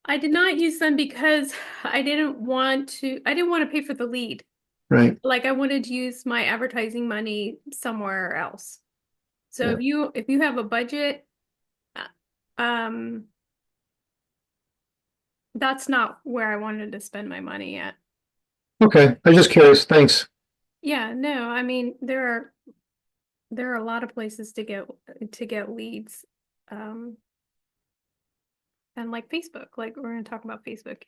I did not use them because I didn't want to pay for the lead. Right. Like I wanted to use my advertising money somewhere else. So Yeah. if you have a budget, uh, um, that's not where I wanted to spend my money at. Okay. I'm just curious. Thanks. Yeah, no, I mean there are a lot of places to get leads. Um, and like Facebook, like we're going to talk about Facebook.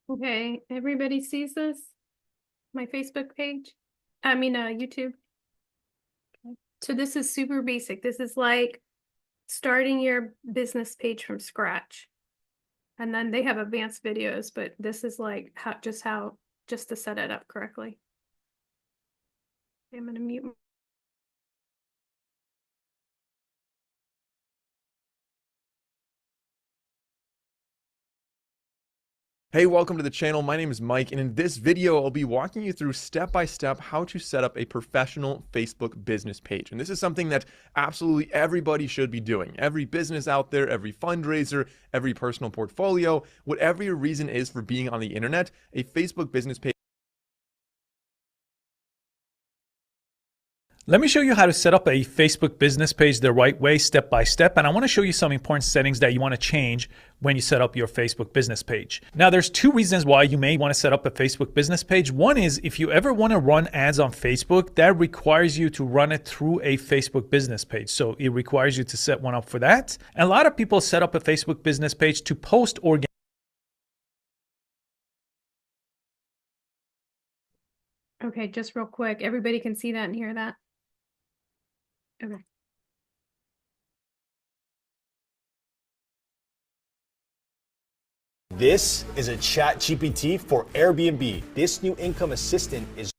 Okay, everybody sees this? My Facebook page? I mean, YouTube. So this is super basic. This is like starting your business page from scratch. And then they have advanced videos, but this is like just to set it up correctly. Okay, I'm gonna mute. Hey, welcome to the channel. My name is Mike, and in this video, I'll be walking you through step-by-step how to set up a professional Facebook business page. And this is something that absolutely everybody should be doing. Every business out there, every fundraiser, every personal portfolio, whatever your reason is for being on the internet, a Facebook business page. Let me show you how to set up a Facebook business page the right way, step by step. And I want to show you some important settings that you want to change when you set up your Facebook business page. Now, there's two reasons why you may want to set up a Facebook business page. One is if you ever want to run ads on Facebook, that requires you to run it through a Facebook business page. So it requires you to set one up for that. And a lot of people set up a Facebook business page to post organic. Okay, just real quick. Everybody can see that and hear that. Okay. This is a chat GPT for Airbnb. This new income assistant is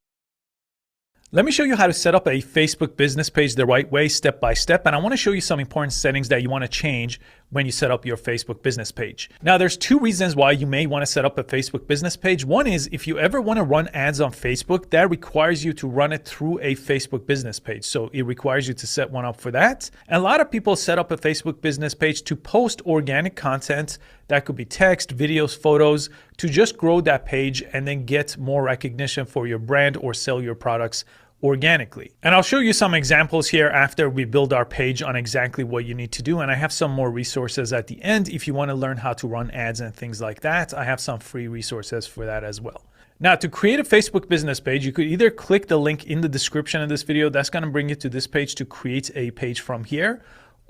Let me show you how to set up a Facebook business page the right way, step by step. And I want to show you some important settings that you want to change when you set up your Facebook business page. Now, there's two reasons why you may want to set up a Facebook business page. One is if you ever want to run ads on Facebook, that requires you to run it through a Facebook business page. So it requires you to set one up for that. And a lot of people set up a Facebook business page to post organic content. That could be text, videos, photos, to just grow that page and then get more recognition for your brand or sell your products organically. And I'll show you some examples here after we build our page on exactly what you need to do. And I have some more resources at the end if you want to learn how to run ads and things like that. I have some free resources for that as well. Now, to create a Facebook business page, you could either click the link in the description of this video. That's going to bring you to this page to create a page from here.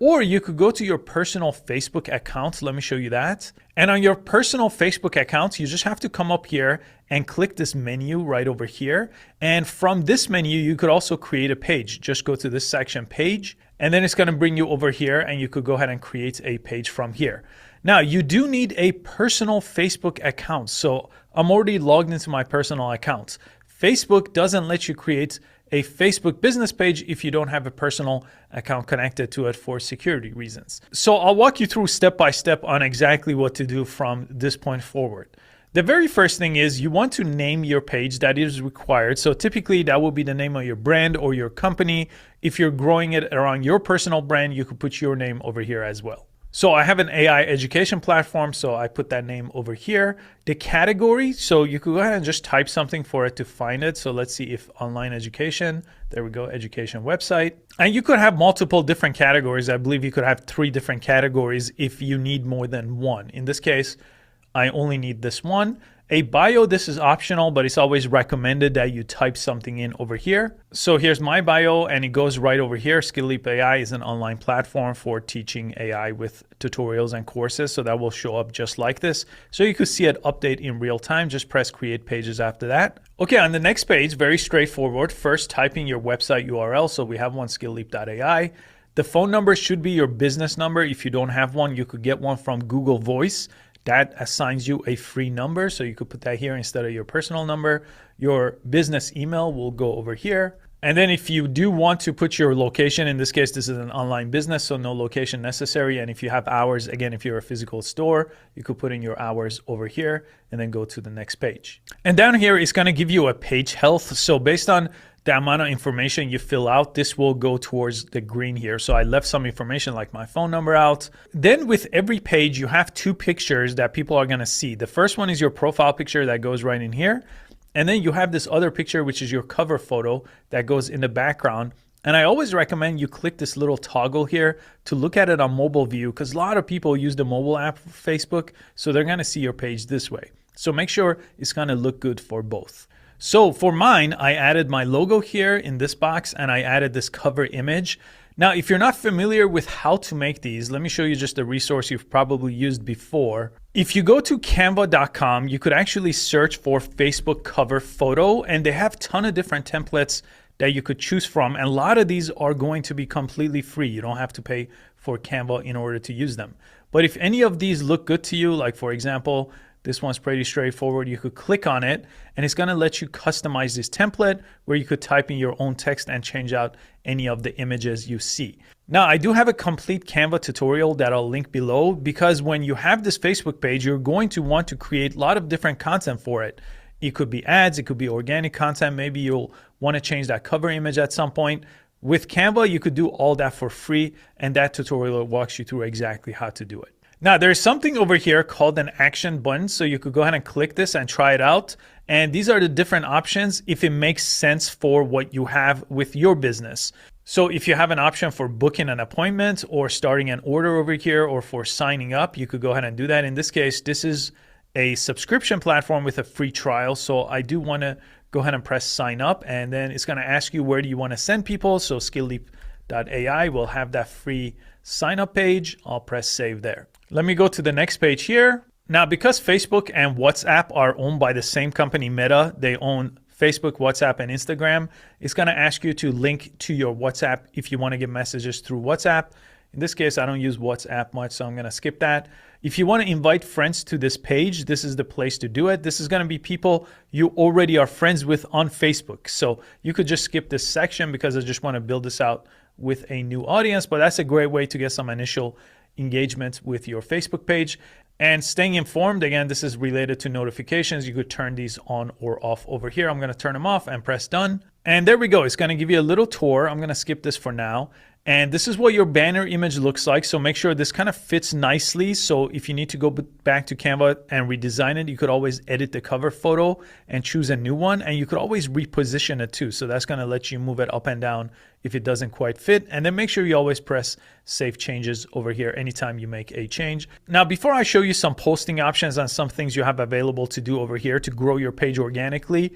Or you could go to your personal Facebook account. Let me show you that. And on your personal Facebook account, you just have to come up here and click this menu right over here. And from this menu, you could also create a page. Just go to this section, page, and then it's going to bring you over here and you could go ahead and create a page from here. Now, you do need a personal Facebook account. So I'm already logged into my personal account. Facebook doesn't let you create a Facebook business page if you don't have a personal account connected to it for security reasons. So I'll walk you through step by step on exactly what to do from this point forward. The very first thing is you want to name your page. That is required. So typically that will be the name of your brand or your company. If you're growing it around your personal brand, you could put your name over here as well. So I have an AI education platform, so I put that name over here. The category, so you could go ahead and just type something for it to find it. So let's see if online education, there we go, education website. And you could have multiple different categories. I believe you could have 3 different categories if you need more than one. In this case, I only need this one. A bio, this is optional, but it's always recommended that you type something in over here. So here's my bio and it goes right over here. SkillLeap AI is an online platform for teaching AI with tutorials and courses. So that will show up just like this. So you could see it update in real time. Just press create pages after that. Okay, on the next page, very straightforward. First, typing your website URL. So we have one, skillleap.ai. The phone number should be your business number. If you don't have one, you could get one from Google Voice. That assigns you a free number, so you could put that here instead of your personal number. Your business email will go over here. And then if you do want to put your location, in this case, this is an online business, so no location necessary. And if you have hours, again, if you're a physical store, you could put in your hours over here and then go to the next page. And down here, it's going to give you a page health. So based on the amount of information you fill out, this will go towards the green here. So I left some information like my phone number out. Then with every page, you have two pictures that people are going to see. The first one is your profile picture that goes right in here. And then you have this other picture, which is your cover photo that goes in the background. And I always recommend you click this little toggle here to look at it on mobile view, because a lot of people use the mobile app for Facebook, so they're going to see your page this way. So make sure it's going to look good for both. So for mine, I added my logo here in this box, and I added this cover image. Now, if you're not familiar with how to make these, let me show you just a resource you've probably used before. If you go to canva.com, you could actually search for Facebook cover photo, and they have a ton of different templates that you could choose from. And a lot of these are going to be completely free. You don't have to pay for Canva in order to use them. But if any of these look good to you, like for example, this one's pretty straightforward. You could click on it and it's going to let you customize this template where you could type in your own text and change out any of the images you see. Now, I do have a complete Canva tutorial that I'll link below, because when you have this Facebook page, you're going to want to create a lot of different content for it. It could be ads, it could be organic content. Maybe you'll want to change that cover image at some point. With Canva, you could do all that for free, and that tutorial walks you through exactly how to do it. Now, there's something over here called an action button. So you could go ahead and click this and try it out. And these are the different options if it makes sense for what you have with your business. So if you have an option for booking an appointment or starting an order over here, or for signing up, you could go ahead and do that. In this case, this is a subscription platform with a free trial. So I do want to go ahead and press sign up, and then it's going to ask you where do you want to send people. So skillleap.ai will have that free sign up page. I'll press save there. Let me go to the next page here. Now, because Facebook and WhatsApp are owned by the same company, Meta, they own Facebook, WhatsApp, and Instagram. It's going to ask you to link to your WhatsApp if you want to get messages through WhatsApp. In this case, I don't use WhatsApp much, so I'm going to skip that. If you want to invite friends to this page, this is the place to do it. This is going to be people you already are friends with on Facebook. So you could just skip this section because I just want to build this out with a new audience, but that's a great way to get some initial engagement with your Facebook page. And staying informed, again, this is related to notifications. You could turn these on or off over here. I'm going to turn them off and press done. And there we go. It's going to give you a little tour. I'm going to skip this for now. And this is what your banner image looks like. So make sure this kind of fits nicely. So if you need to go back to Canva and redesign it, you could always edit the cover photo and choose a new one. And you could always reposition it too. So that's going to let you move it up and down if it doesn't quite fit. And then make sure you always press save changes over here anytime you make a change. Now, before I show you some posting options and some things you have available to do over here to grow your page organically,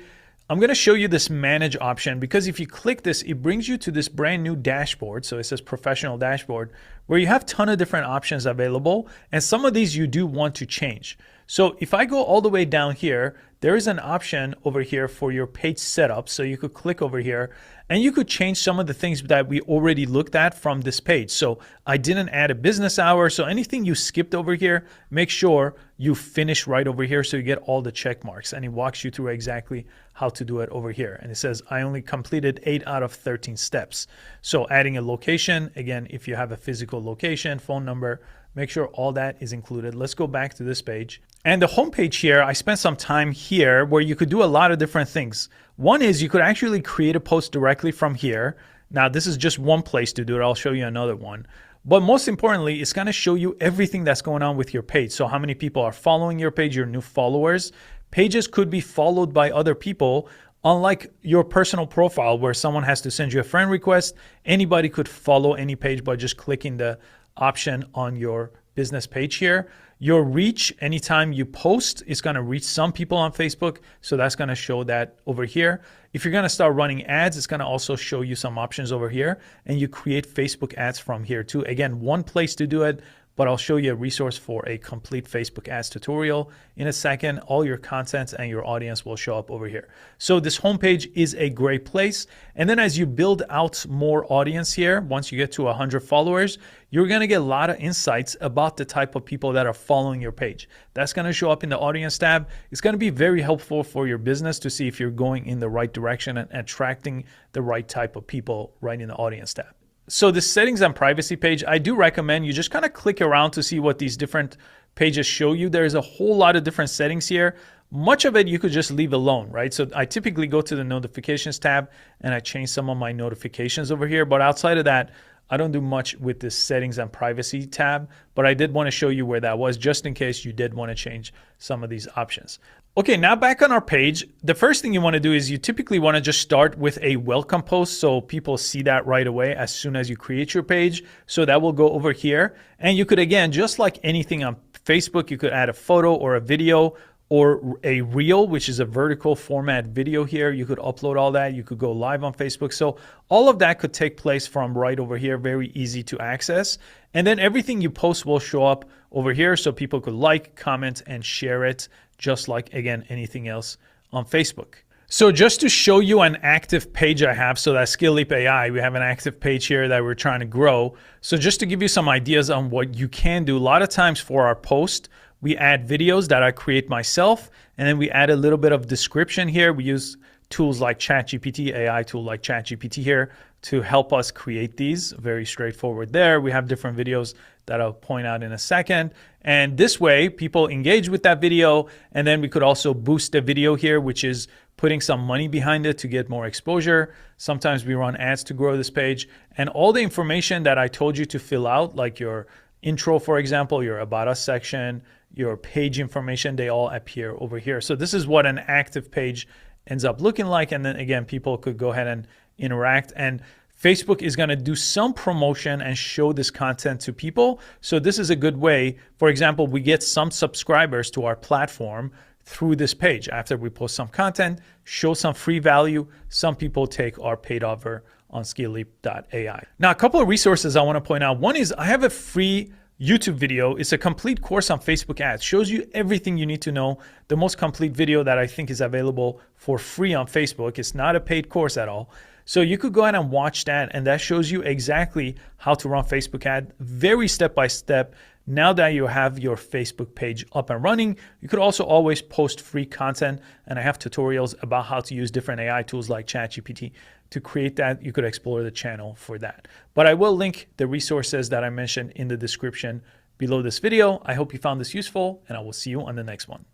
I'm going to show you this manage option, because if you click this, it brings you to this brand new dashboard. So it says professional dashboard, where you have a ton of different options available. And some of these you do want to change. So if I go all the way down here, there is an option over here for your page setup. So you could click over here and you could change some of the things that we already looked at from this page. So I didn't add a business hour. So anything you skipped over here, make sure you finish right over here so you get all the check marks, and it walks you through exactly how to do it over here. And it says, I only completed 8 out of 13 steps. So adding a location, again, if you have a physical location, phone number, make sure all that is included. Let's go back to this page. And the homepage here, I spent some time here where you could do a lot of different things. One is you could actually create a post directly from here. Now, this is just one place to do it. I'll show you another one. But most importantly, it's going to show you everything that's going on with your page. So how many people are following your page, your new followers. Pages could be followed by other people. Unlike your personal profile where someone has to send you a friend request, anybody could follow any page by just clicking the option on your business page here. Your reach, anytime you post, is going to reach some people on Facebook. So that's going to show that over here. If you're going to start running ads, it's going to also show you some options over here. And you create Facebook ads from here too. Again, one place to do it. but I'll show you a resource for a complete Facebook ads tutorial in a second. All your content and your audience will show up over here. So this homepage is a great place. And then as you build out more audience here, once you get to 100 followers, you're going to get a lot of insights about the type of people that are following your page. That's going to show up in the audience tab. It's going to be very helpful for your business to see if you're going in the right direction and attracting the right type of people right in the audience tab. So the settings and privacy page, I do recommend you just kind of click around to see what these different pages show you. There's a whole lot of different settings here. Much of it you could just leave alone, right? So I typically go to the notifications tab and I change some of my notifications over here. But outside of that, I don't do much with this settings and privacy tab, but I did want to show you where that was just in case you did want to change some of these options. Okay, now back on our page, the first thing you want to do is you typically want to just start with a welcome post so people see that right away as soon as you create your page. So that will go over here. And you could, again, just like anything on Facebook, you could add a photo or a video or a reel, which is a vertical format video here. You could upload all that. You could go live on Facebook. So all of that could take place from right over here, very easy to access. And then everything you post will show up over here so people could like, comment, and share it, just like, again, anything else on Facebook. So just to show you an active page I have, so that Skill Leap AI, we have an active page here that we're trying to grow. So just to give you some ideas on what you can do, a lot of times for our post, we add videos that I create myself, and then we add a little bit of description here. We use tools like ChatGPT, AI tool like ChatGPT here to help us create these. Very straightforward there. We have different videos that I'll point out in a second. And this way, people engage with that video, and then we could also boost the video here, which is putting some money behind it to get more exposure. Sometimes we run ads to grow this page. And all the information that I told you to fill out, like your intro, for example, your About Us section, your page information, they all appear over here. So this is what an active page ends up looking like. And then again, people could go ahead and interact. And Facebook is going to do some promotion and show this content to people. So this is a good way. For example, we get some subscribers to our platform through this page. After we post some content, show some free value, some people take our paid offer on skillleap.ai. Now, a couple of resources I want to point out. One is I have a free YouTube video. It's a complete course on Facebook ads. Shows you everything you need to know. The most complete video that I think is available for free on Facebook. It's not a paid course at all. So you could go ahead and watch that, and that shows you exactly how to run Facebook ad, very step by step. Now that you have your Facebook page up and running, you could also always post free content, and I have tutorials about how to use different AI tools like ChatGPT to create that. You could explore the channel for that. But I will link the resources that I mentioned in the description below this video. I hope you found this useful, and I will see you on the next one.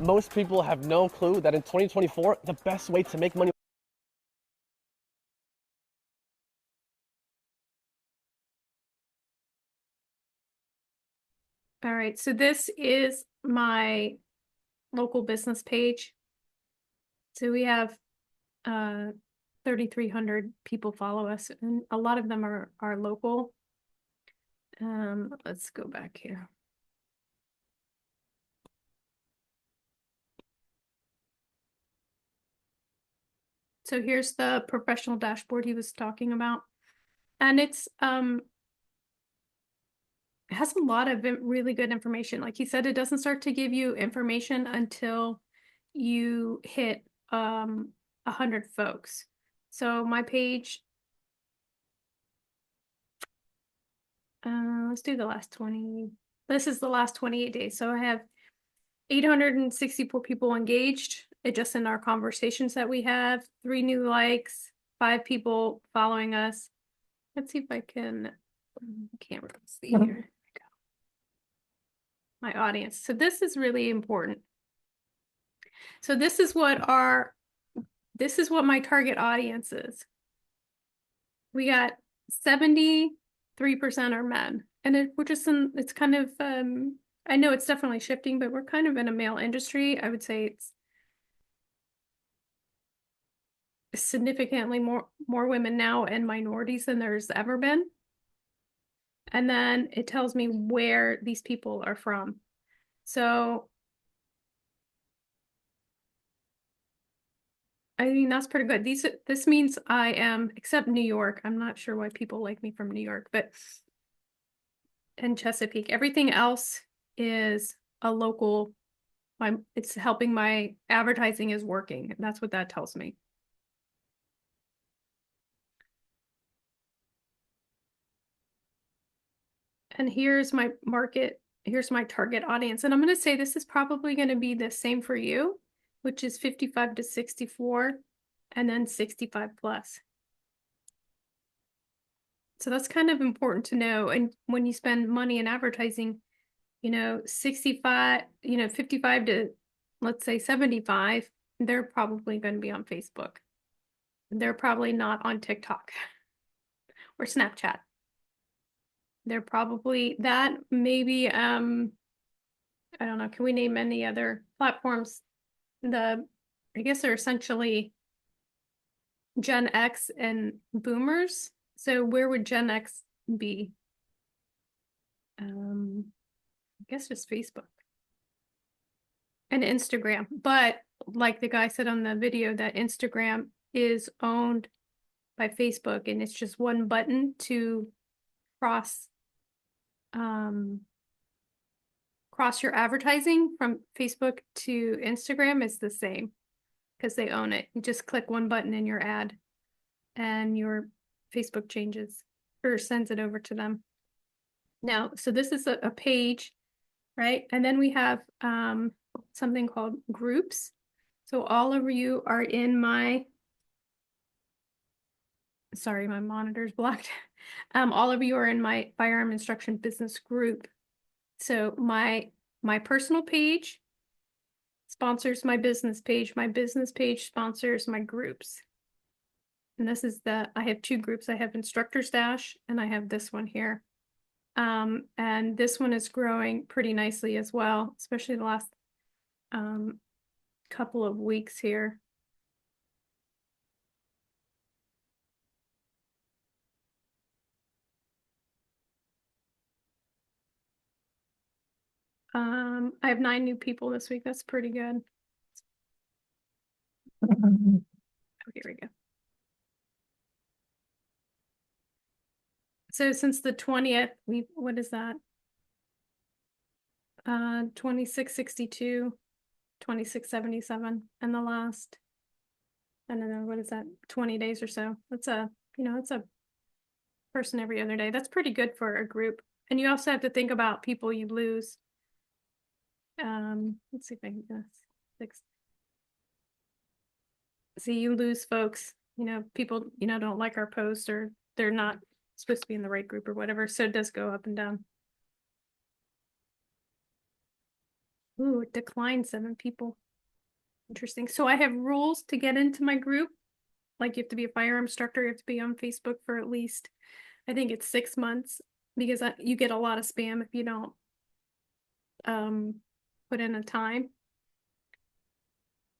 Most people have no clue that in 2024, the best way to make money All right, so this is my local business page. So we have 3,300 people follow us, and a lot of them are local. Let's go back here. So here's the professional dashboard he was talking about. And it's it has a lot of really good information. Like he said, it doesn't start to give you information until you hit 100 folks. So my page, let's do the last 20. This is the last 28 days. So I have 864 people engaged just in our conversations that we have, 3 new likes, 5 people following us. Let's see if I can, can't really see here. There we go. My audience. So this is really important. So this is what my target audience is. We got 73% are men, and we're just in, it's kind of, I know it's definitely shifting, but we're kind of in a male industry. I would say it's significantly more women now and minorities than there's ever been. And then it tells me where these people are from. So I mean, that's pretty good. This means I am, except New York. I'm not sure why people like me from New York, but and Chesapeake. Everything else is a local. It's helping my advertising is working. That's what that tells me. And here's my market. Here's my target audience. And I'm going to say this is probably going to be the same for you, which is 55 to 64 and then 65 plus. So that's kind of important to know. And when you spend money in advertising, 65, 55 to, let's say 75, they're probably going to be on Facebook. They're probably not on TikTok or Snapchat. They're probably that, maybe, I don't know, can we name any other platforms? I guess they're essentially Gen X and boomers. So where would Gen X be? I guess just Facebook and Instagram. But like the guy said on the video, that Instagram is owned by Facebook, and it's just one button to cross your advertising from Facebook to Instagram is the same because they own it. You just click one button in your ad and your Facebook changes or sends it over to them. Now, so this is a page, right? And then we have something called groups. So all of you are in my, sorry, my monitor's blocked. All of you are in my Firearm Instruction Business Group. So my personal page sponsors my business page. My business page sponsors my groups. And this is I have two groups. I have Instructor's Dash and I have this one here. And this one is growing pretty nicely as well, especially the last couple of weeks here. I have 9 new people this week. That's pretty good. Oh, here we go. So since the 20th, what is that? 2662, 2677, and the last, I don't know, what is that? 20 days or so. That's it's a person every other day. That's pretty good for a group. And you also have to think about people you lose. Let's see if I can get this. See, you lose folks, people, don't like our post or they're not supposed to be in the right group or whatever. So it does go up and down. Ooh, it declined 7 people. Interesting. So I have rules to get into my group. Like you have to be a firearm instructor. You have to be on Facebook for at least, I think it's 6 months, because you get a lot of spam if you don't put in a time.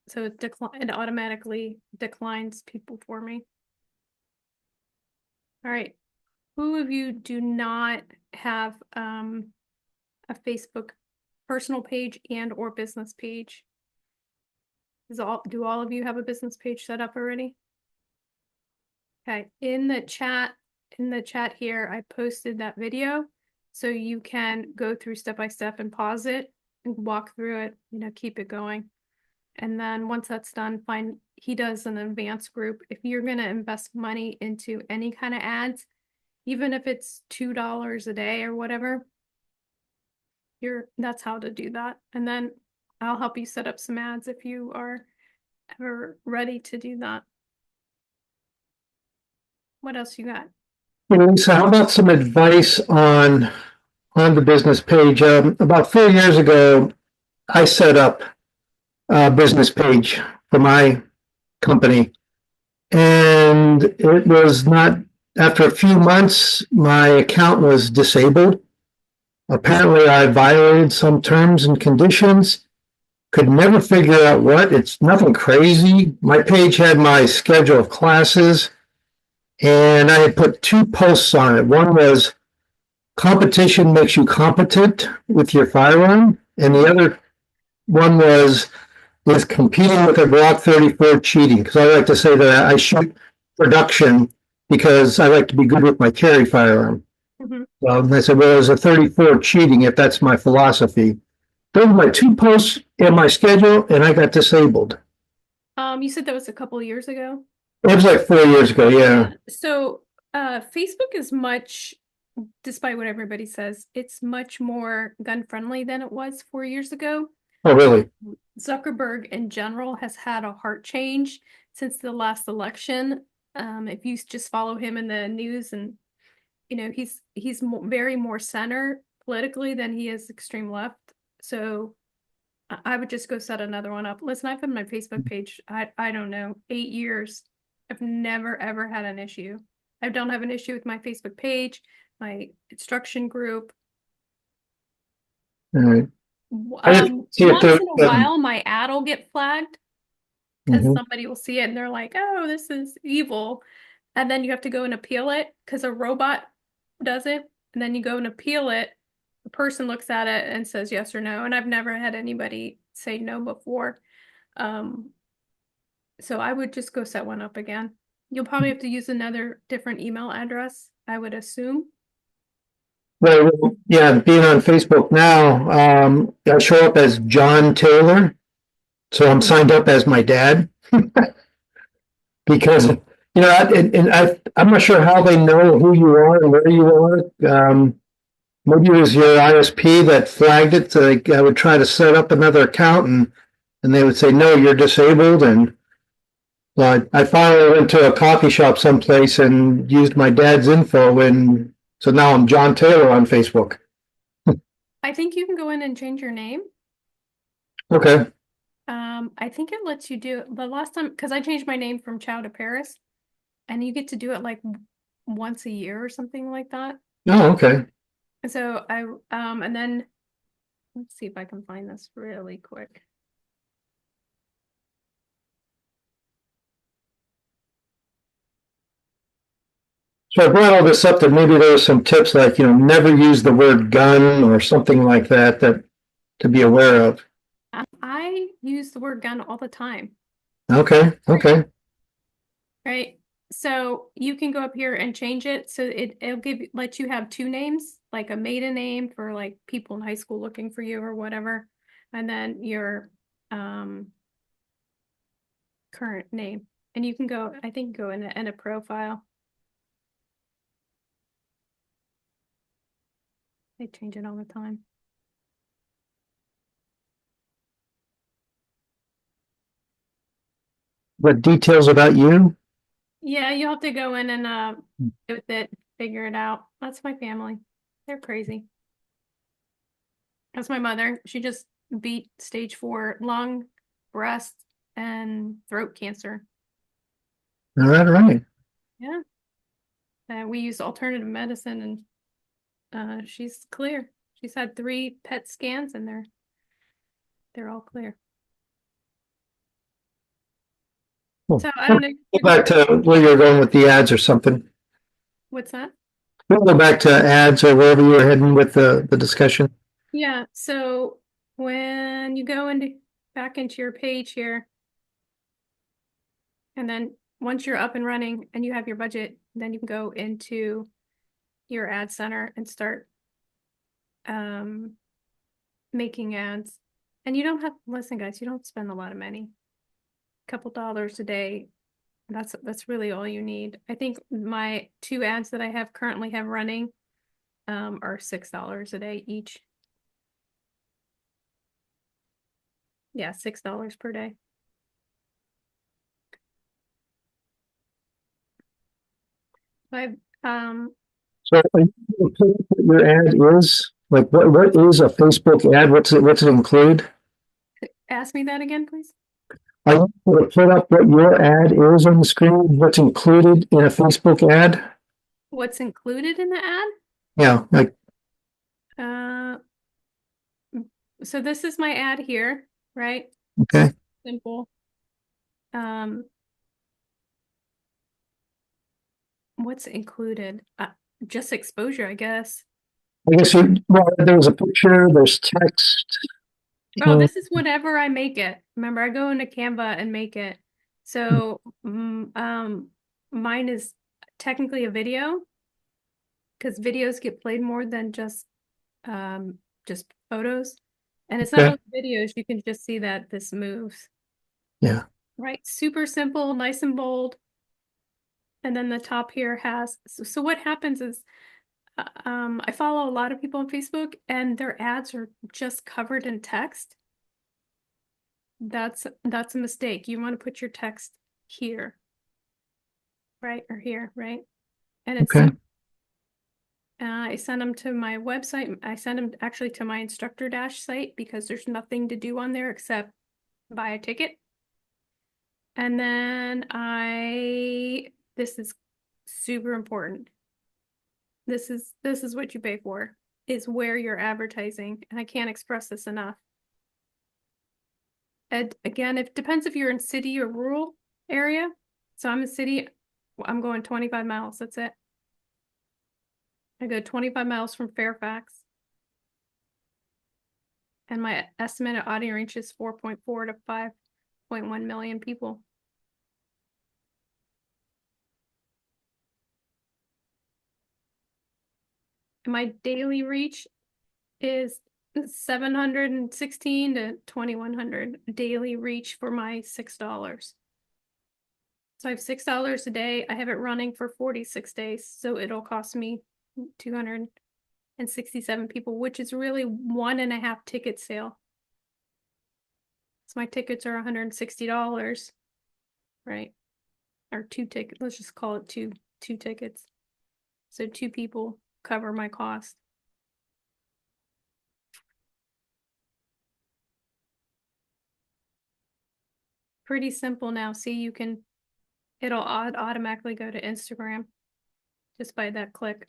So it automatically declines people for me. All right. Who of you do not have a Facebook personal page and or business page? Do all of you have a business page set up already? Okay, in the chat here, I posted that video so you can go through step by step and pause it and walk through it, keep it going. And then once that's done, he does an advanced group. If you're going to invest money into any kind of ads, even if it's $2 a day or whatever, that's how to do that. And then I'll help you set up some ads if you are ever ready to do that. What else you got? Lisa, how about some advice on the business page? About 4 years ago, I set up a business page for my company, and it was not, after a few months, my account was disabled. Apparently, I violated some terms and conditions. Could never figure out what. It's nothing crazy. My page had my schedule of classes, and I had put 2 posts on it. One was competition makes you competent with your firearm, and the other one was is competing with a Glock 34 cheating? Because I like to say that I shoot production because I like to be good with my carry firearm. Mhm. And I said, well, is a 34 cheating if that's my philosophy? Those were my two posts in my schedule, and I got disabled. You said that was a couple years ago. It was like 4 years ago, yeah. So, Facebook is much, despite what everybody says, it's much more gun friendly than it was 4 years ago. Oh, really? Zuckerberg in general has had a heart change since the last election. If you just follow him in the news, and he's very more center politically than he is extreme left. So I would just go set another one up. Listen, I've had my Facebook page, I don't know, 8 years. I've never ever had an issue. I don't have an issue with my Facebook page, my instruction group. All right. I just see if Once there's, in a while, my ad will get flagged because mhm. somebody will see it and they're like, "Oh, this is evil," and then you have to go and appeal it because a robot does it, and then you go and appeal it. The person looks at it and says yes or no, and I've never had anybody say no before. Um, so I would just go set one up again. You'll probably have to use another different email address, I would assume. Well, yeah, being on Facebook now, I show up as John Taylor. So I'm signed up as my dad because, I'm not sure how they know who you are and where you are. Maybe it was your ISP that flagged it. So I would try to set up another account and they would say, no, you're disabled. And well, I finally went to a coffee shop someplace and used my dad's info. And so now I'm John Taylor on Facebook. I think you can go in and change your name. Okay. I think it lets you do it the last time because I changed my name from Chow to Paris, and you get to do it like once a year or something like that. Oh, okay. And so and then let's see if I can find this really quick. So I brought all this up that maybe there are some tips like, never use the word gun or something like that to be aware of. I use the word gun all the time, Okay. Okay. right? So you can go up here and change it so it'll let you have two names, like a maiden name for like people in high school looking for you or whatever, and then your current name. And you can go, I think, go in a profile. They change it all the time. What details about you? Yeah, you'll have to go in and with it, figure it out. That's my family. They're crazy. That's my mother. She just beat stage 4 lung, breast, and throat cancer. All right. All right. Yeah. We use alternative medicine and she's clear. She's had 3 PET scans and they're all clear. Cool. So I don't know. Go back to where you're going with the ads or something. What's that? We'll go back to ads or wherever you were heading with the discussion. Yeah, so when you go back into your page here, and then once you're up and running and you have your budget, then you can go into your ad center and start making ads. And you don't have, listen guys, you don't spend a lot of money. A couple dollars a day. That's really all you need. I think my 2 ads that I currently have running are $6 a day each. Yeah, $6 per day. So So what your ad is, like what is a Facebook ad? What's it include? ask me that again, please. Are you able to put up what your ad is on the screen? What's included in a Facebook ad? What's included in the ad? Yeah, like So this is my ad here, right? okay. Simple. What's included? Just exposure, I guess. I guess there was a picture, there's text. Oh, this is whenever I make it. Remember, I go into Canva and make it. So, mine is technically a video because videos get played more than just photos. And it's not Okay. only videos, you can just see that this moves. Yeah. Right? Super simple, nice and bold. And then the top here has, so what happens is, I follow a lot of people on Facebook and their ads are just covered in text. That's a mistake. You want to put your text here, right? Or here, right? And it's Okay. I send them to my website. I send them actually to my instructor dash site because there's nothing to do on there except buy a ticket. And then this is super important. This is what you pay for, is where you're advertising. And I can't express this enough. And again, it depends if you're in city or rural area. So I'm in city, I'm going 25 miles. That's it. I go 25 miles from Fairfax. And my estimated audience reach is 4.4 to 5.1 million people. And my daily reach is 716 to 2100 daily reach for my $6. So I have $6 a day. I have it running for 46 days. So it'll cost me 267 people, which is really 1.5 ticket sale. So my tickets are $160, right? Or 2 tickets. Let's just call it two tickets. So 2 people cover my cost. Pretty simple now. See, it'll automatically go to Instagram just by that click.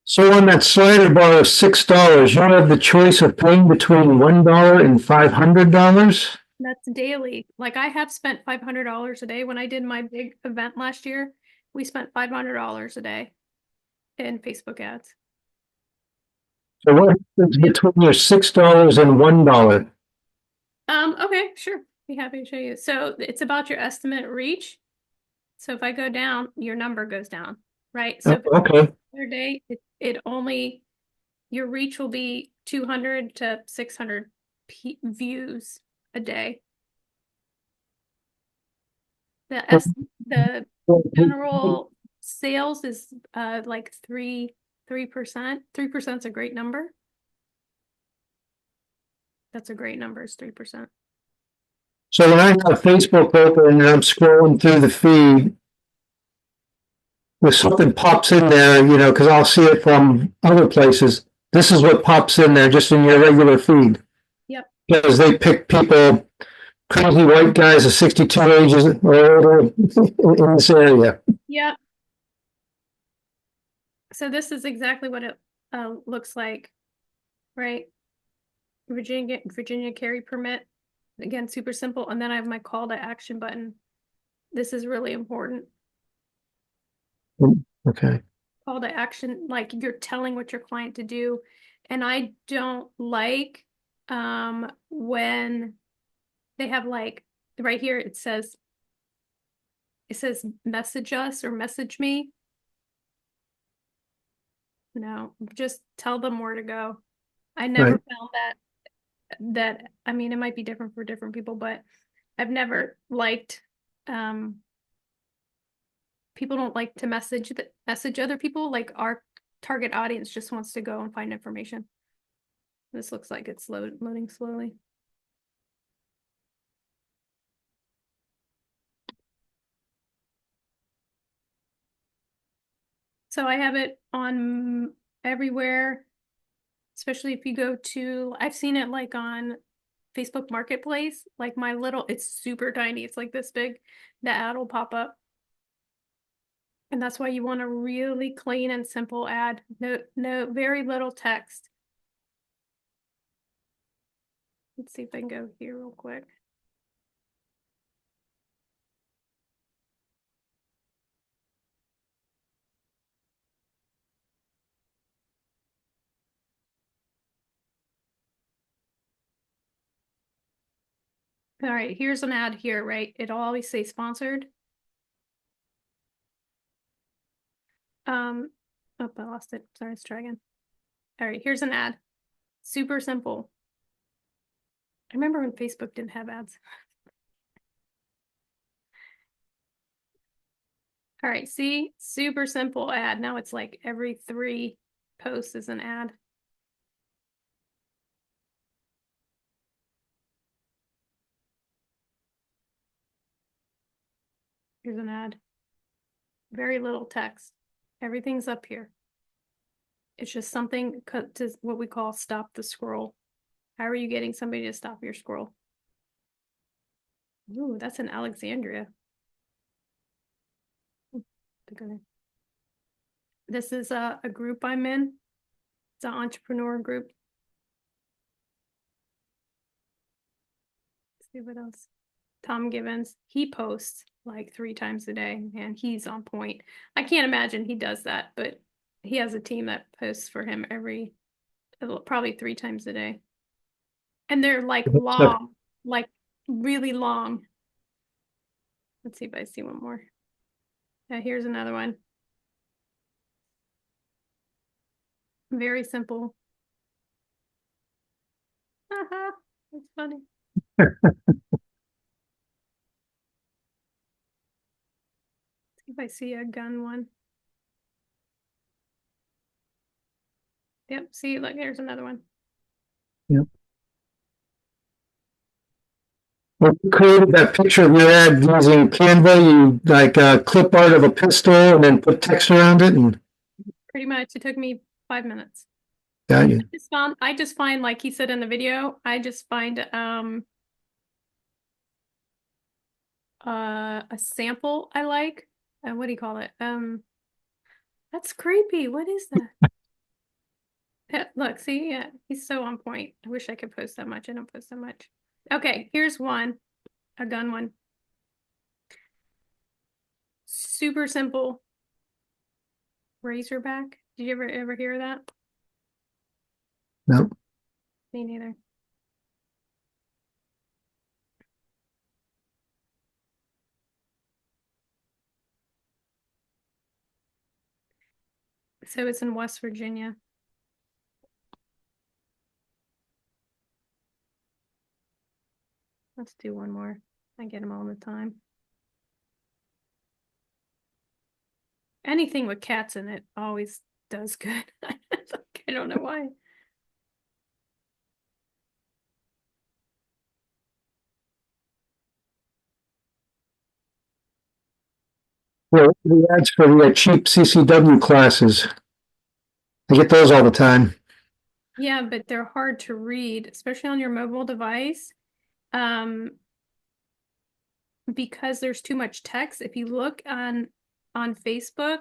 So on that slider bar of $6, you have the choice of paying between $1 and $500. That's daily. Like I have spent $500 a day. When I did my big event last year, we spent $500 a day in Facebook ads. So what happens between your $6 and $1? Okay, sure. Be happy to show you. So it's about your estimate reach. So if I go down, your number goes down, right? So if it's Okay. per day, your reach will be 200 to 600 views a day. The general sales is like 3%. 3% is a great number. That's a great number, is 3%. So when I have Facebook open and I'm scrolling through the feed, if something pops in there, because I'll see it from other places, this is what pops in there just in your regular feed. Yep. Because they pick people, crazy white guys of 62 ages or older in this area. Yep. So this is exactly what it looks like, right? Virginia carry permit. Again, super simple. And then I have my call to action button. This is really important. Okay. Call to action, like you're telling what your client to do. And I don't like when they have like right here it says message us or message me. No, just tell them where to go. I never Right. found that I mean, it might be different for different people, but I've never liked people don't like to message other people. Like our target audience just wants to go and find information. This looks like it's loading slowly. So I have it on everywhere, especially if you go to, I've seen it like on Facebook Marketplace, like it's super tiny. It's like this big. The ad will pop up. And that's why you want a really clean and simple ad. No, very little text. Let's see if I can go here real quick. All right, here's an ad here, right? It'll always say sponsored. Oh, I lost it. Sorry, let's try again. All right, here's an ad. Super simple. I remember when Facebook didn't have ads. All right, see? Super simple ad. Now it's like every 3 posts is an ad. Here's an ad. Very little text. Everything's up here. It's just something to what we call stop the scroll. How are you getting somebody to stop your scroll? Ooh, that's in Alexandria. This is a group I'm in. It's an entrepreneur group. Let's see what else. Tom Givens, he posts like 3 times a day, and he's on point. I can't imagine he does that, but he has a team that posts for him probably 3 times a day. And they're like long, like really long. Let's see if I see one more. Here's another one. Very simple. Haha, that's funny. See if I see a gun one. Yep, see, look, here's another one. Yep. Well, you created that picture of your ad using Canva, you like clip art of a pistol and then put text around it and Pretty much, it took me 5 minutes. yeah, you. I just find, like he said in the video, I just find a sample I like. What do you call it? That's creepy. What is that? Yeah, look, see, yeah, he's so on point. I wish I could post that much. I don't post that much. Okay, here's one, a gun one. Super simple. Razorback. Did you ever hear that? No. Me neither. So it's in West Virginia. Let's do one more. I get them all the time. Anything with cats in it always does good. I don't know why. Well, the ads for the cheap CCW classes. I get those all the time. Yeah, but they're hard to read, especially on your mobile device. Because there's too much text. If you look on Facebook,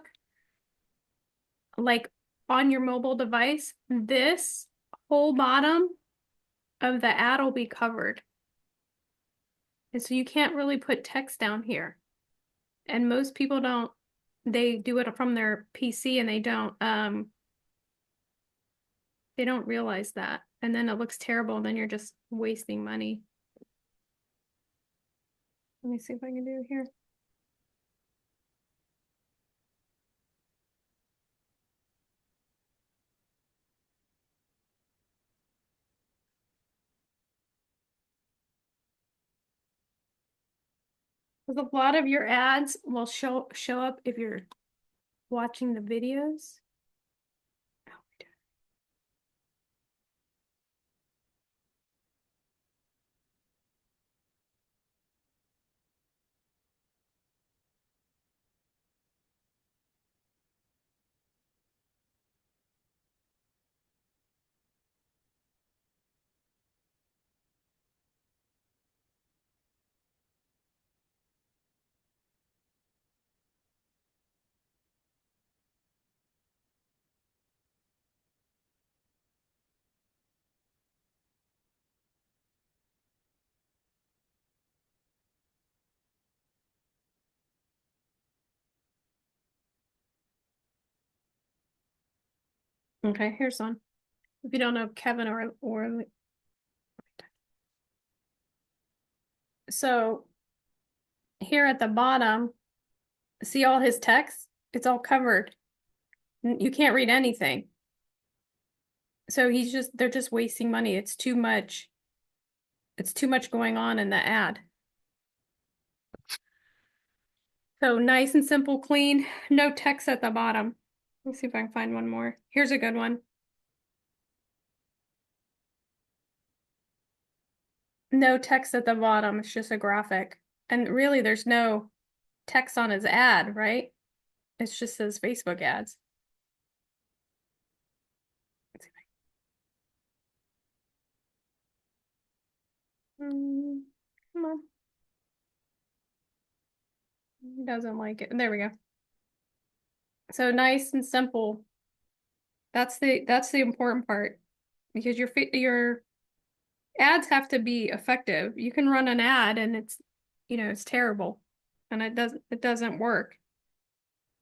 like on your mobile device, this whole bottom of the ad will be covered. And so you can't really put text down here. And most people don't, they do it from their PC and they don't realize that. And then it looks terrible, and then you're just wasting money. Let me see if I can do it here. Because a lot of your ads will show up if you're watching the videos. Okay, here's one. If you don't know Kevin or So here at the bottom, see all his text? It's all covered. You can't read anything. So they're just wasting money. It's too much. It's too much going on in the ad. So nice and simple, clean, no text at the bottom. Let's see if I can find one more. Here's a good one. No text at the bottom, it's just a graphic. And really there's no text on his ad, right? It's just his Facebook ads. Come on. He doesn't like it. There we go. So nice and simple. That's the important part, because your ads have to be effective. You can run an ad and it's terrible, and it doesn't work.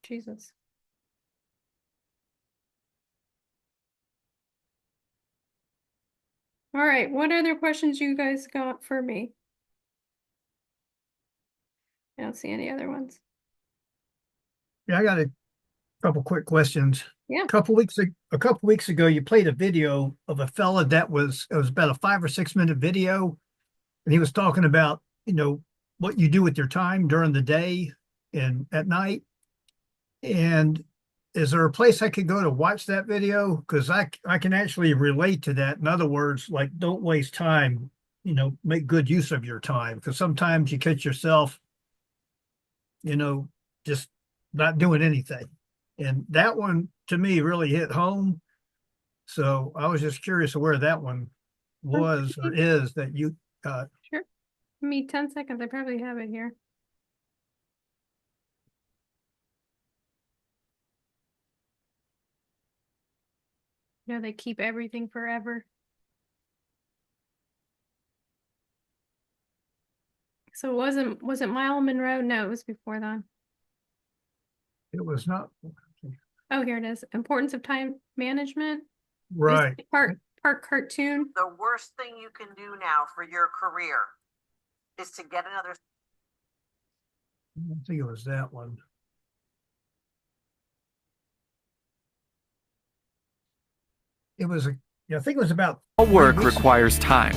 Jesus. All right, what other questions you guys got for me? I don't see any other ones. Yeah, I got a couple quick questions. Yeah. A couple weeks ago, you played a video of a fella it was about a 5 or 6 minute video, and he was talking about, what you do with your time during the day and at night. And is there a place I could go to watch that video? Because I can actually relate to that. In other words, like, don't waste time, make good use of your time. Because sometimes you catch yourself, just not doing anything. And that one to me really hit home. So I was just curious of where that one was or is that you got. Sure. Give me 10 seconds. I probably have it here. They keep everything forever. So was it Mile Monroe? No, it was before that. It was not. Oh, here it is. Importance of time management. Right. Part cartoon. The worst thing you can do now for your career is to get another. I don't think it was that one. It was I think it was about. All work requires time.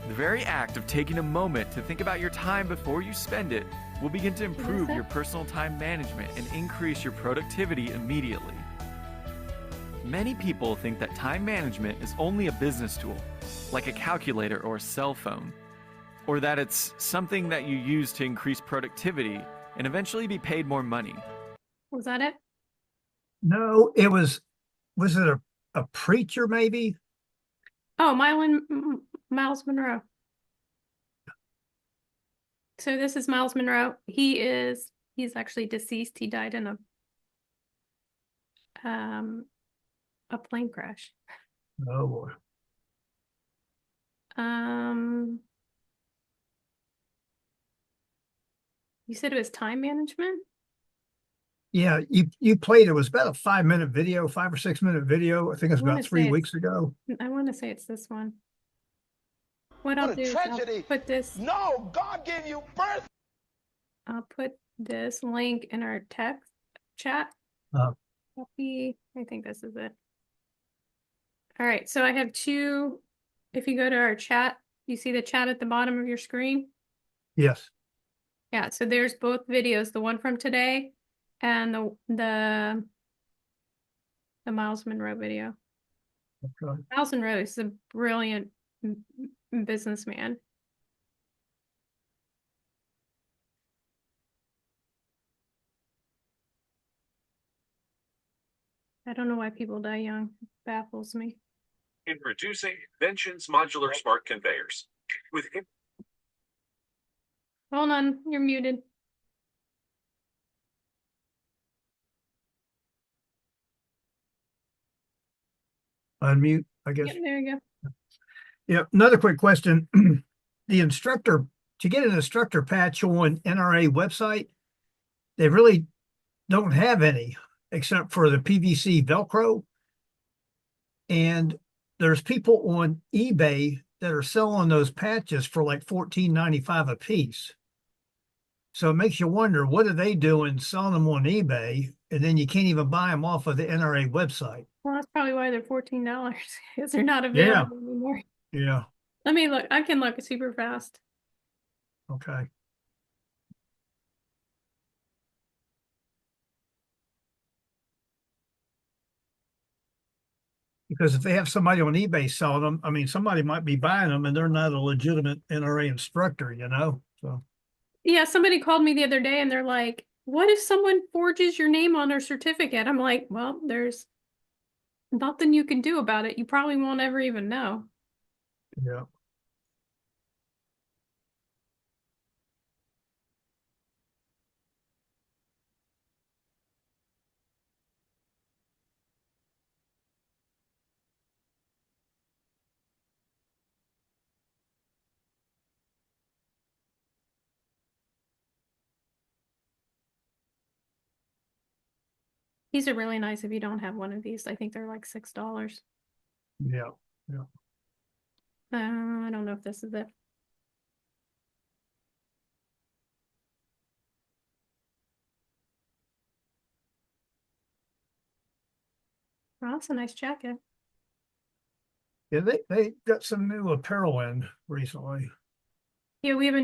The very act of taking a moment to think about your time before you spend it will begin to improve your personal time management and increase your productivity immediately. Many people think that time management is only a business tool, like a calculator or a cell phone, or that it's something that you use to increase productivity and eventually be paid more money. Was that it? No, it was it a preacher maybe? Oh, Miles Monroe. So this is Miles Monroe. He's actually deceased. He died in a plane crash. Oh boy. You said it was time management? Yeah, you played it. Was about a 5 minute video, 5 or 6 minute video. I think it was about 3 weeks ago. I want to say it's this one. What I'll do is I'll put this. No, God gave you birth. I'll put this link in our text chat. Copy. I think this is it. All right, so I have two. If you go to our chat, you see the chat at the bottom of your screen? Yes. Yeah, so there's both videos, the one from today and the Miles Monroe video. Okay. Miles Monroe is a brilliant businessman. I don't know why people die young. It baffles me. Introducing Invention's modular smart conveyors. Hold on, you're muted. Unmute, I guess. Yep, there you go. Yeah, another quick question. To get an instructor patch on NRA website, they really don't have any except for the PVC Velcro. And there's people on eBay that are selling those patches for like $14.95 a piece. So it makes you wonder, what are they doing selling them on eBay? And then you can't even buy them off of the NRA website. Well, that's probably why they're $14 because they're not Yeah. available anymore. Yeah. Let me look. I can look super fast. Okay. Because if they have somebody on eBay selling them, I mean, somebody might be buying them and they're not a legitimate NRA instructor, you know? So, Yeah, somebody called me the other day and they're like, what if someone forges your name on their certificate? I'm like, well, there's nothing you can do about it. You probably won't ever even know. yeah. These are really nice if you don't have one of these. I think they're like $6. Yeah. Yeah. I don't know if this is it. Oh, that's a nice jacket. Yeah, they got some new apparel in recently. Yeah, we have a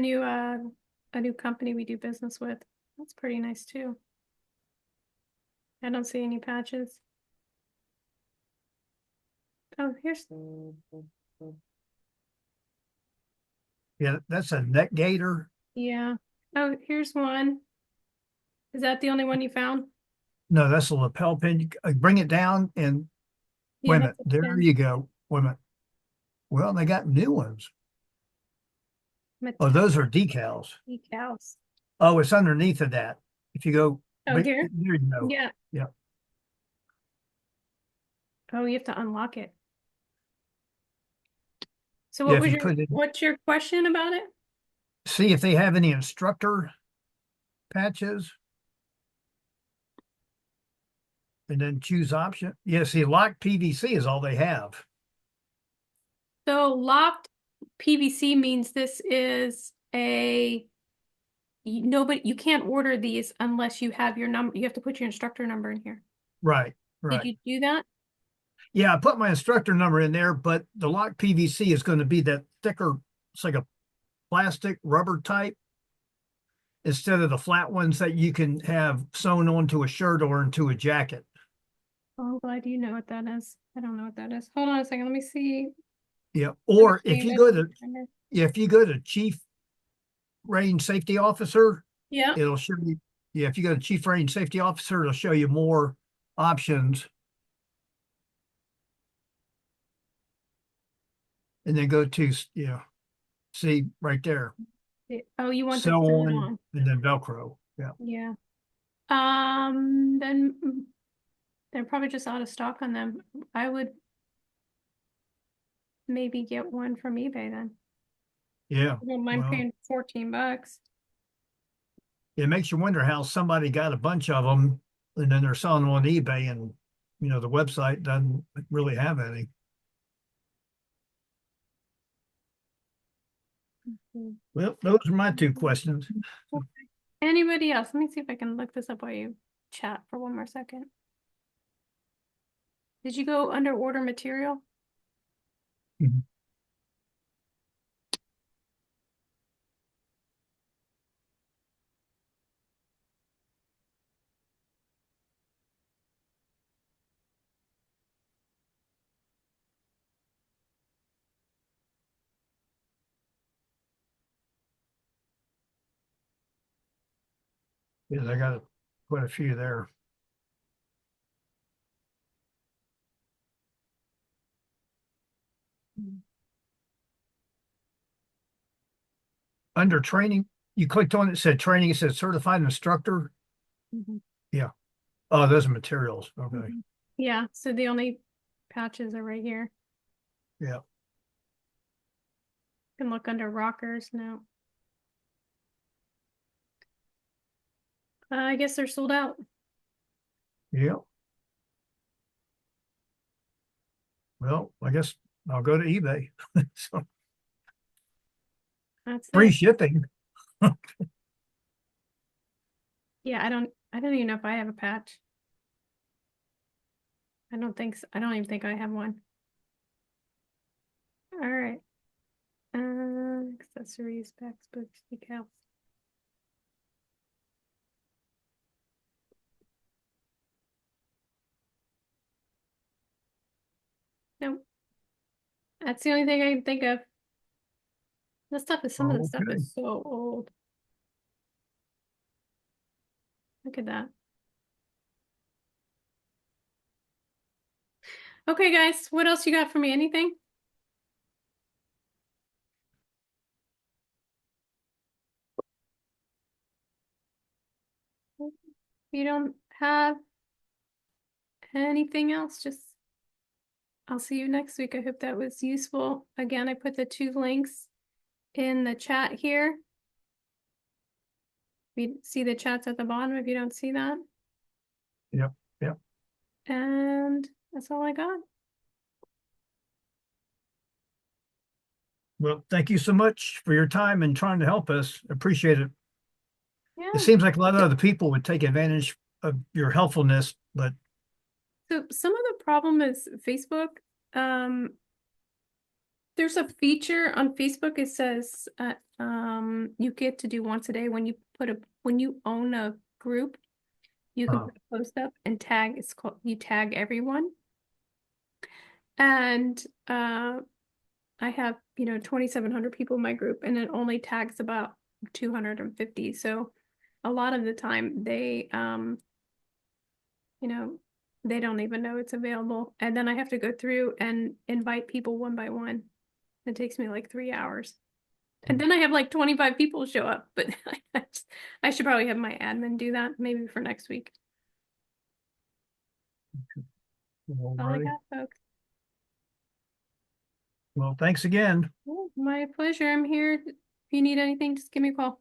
new company we do business with. That's pretty nice too. I don't see any patches. Oh, here's Yeah, that's a neck gaiter. yeah. Oh, here's one. Is that the only one you found? No, that's a lapel pin. Bring it down and Yeah, wait a minute. that's a There pin. you go. Wait a minute. Well, they got new ones. Oh, those are decals. Decals. Oh, it's underneath of that. If you go, Oh, here? there you go. Yeah. Yeah. Oh, you have to unlock it. So Yeah, what if was you your put it, what's your question about it? see if they have any instructor patches. And then choose option. Yeah, see, locked PVC is all they have. So locked PVC means this is nobody, you can't order these unless you have your number. You have to put your instructor number in here. Right, Did right. you do that? Yeah, I put my instructor number in there, but the locked PVC is going to be that thicker, it's like a plastic rubber type instead of the flat ones that you can have sewn onto a shirt or into a jacket. Oh, I'm glad you know what that is. I don't know what that is. Hold on a second. Let me see. Yeah. Let me Or see if you this go to, number. if you go to chief range safety officer, Yeah. it'll show you, yeah, if you go to chief range safety officer, it'll show you more options. And then go to, yeah, see right there, Oh, you want to sew sew it on on. and then Velcro. Yeah. Yeah. Then they're probably just out of stock on them. I would maybe get one from eBay then. Yeah. I don't mind Well, paying $14. it makes you wonder how somebody got a bunch of them and then they're selling them on eBay and, you know, the website doesn't really have any. Well, those are my two questions. Anybody else? Let me see if I can look this up while you chat for one more second. Did you go under order material? Mhm. Yeah, I got quite a few there. Under training, you clicked on it, said training, it said certified instructor. Mhm. Yeah. Oh, those are materials. Okay. Yeah, so the only patches are right here. Yeah. You can look under rockers now. I guess they're sold out. Yeah. Well, I guess I'll go to eBay. So, That's Free it. shipping. Yeah, I don't even know if I have a patch. I don't think so. I don't even think I have one. All right. Accessories, packs, books, decals. Nope. That's the only thing I can think of. Some of the stuff Okay. is so old. Look at that. Okay, guys, what else you got for me? Anything? If you don't have anything else, just I'll see you next week. I hope that was useful. Again, I put the 2 links in the chat here. You see the chats at the bottom if you don't see that. Yep. Yep. And that's all I got. Well, thank you so much for your time and trying to help us. Appreciate it. Yeah. It seems like a lot of other people would take advantage of your helpfulness, but So some of the problem is Facebook. There's a feature on Facebook. It says you get to do once a day when you own a group, you can put a post up and tag. It's called you tag everyone. And I have 2,700 people in my group, and it only tags about 250. So a lot of the time they they don't even know it's available. And then I have to go through and invite people one by one. It takes me like 3 hours. And then I have like 25 people show up, but I should probably have my admin do that maybe for next week. all All I right. got, folks. Well, thanks again. My pleasure. I'm here. If you need anything, just give me a call.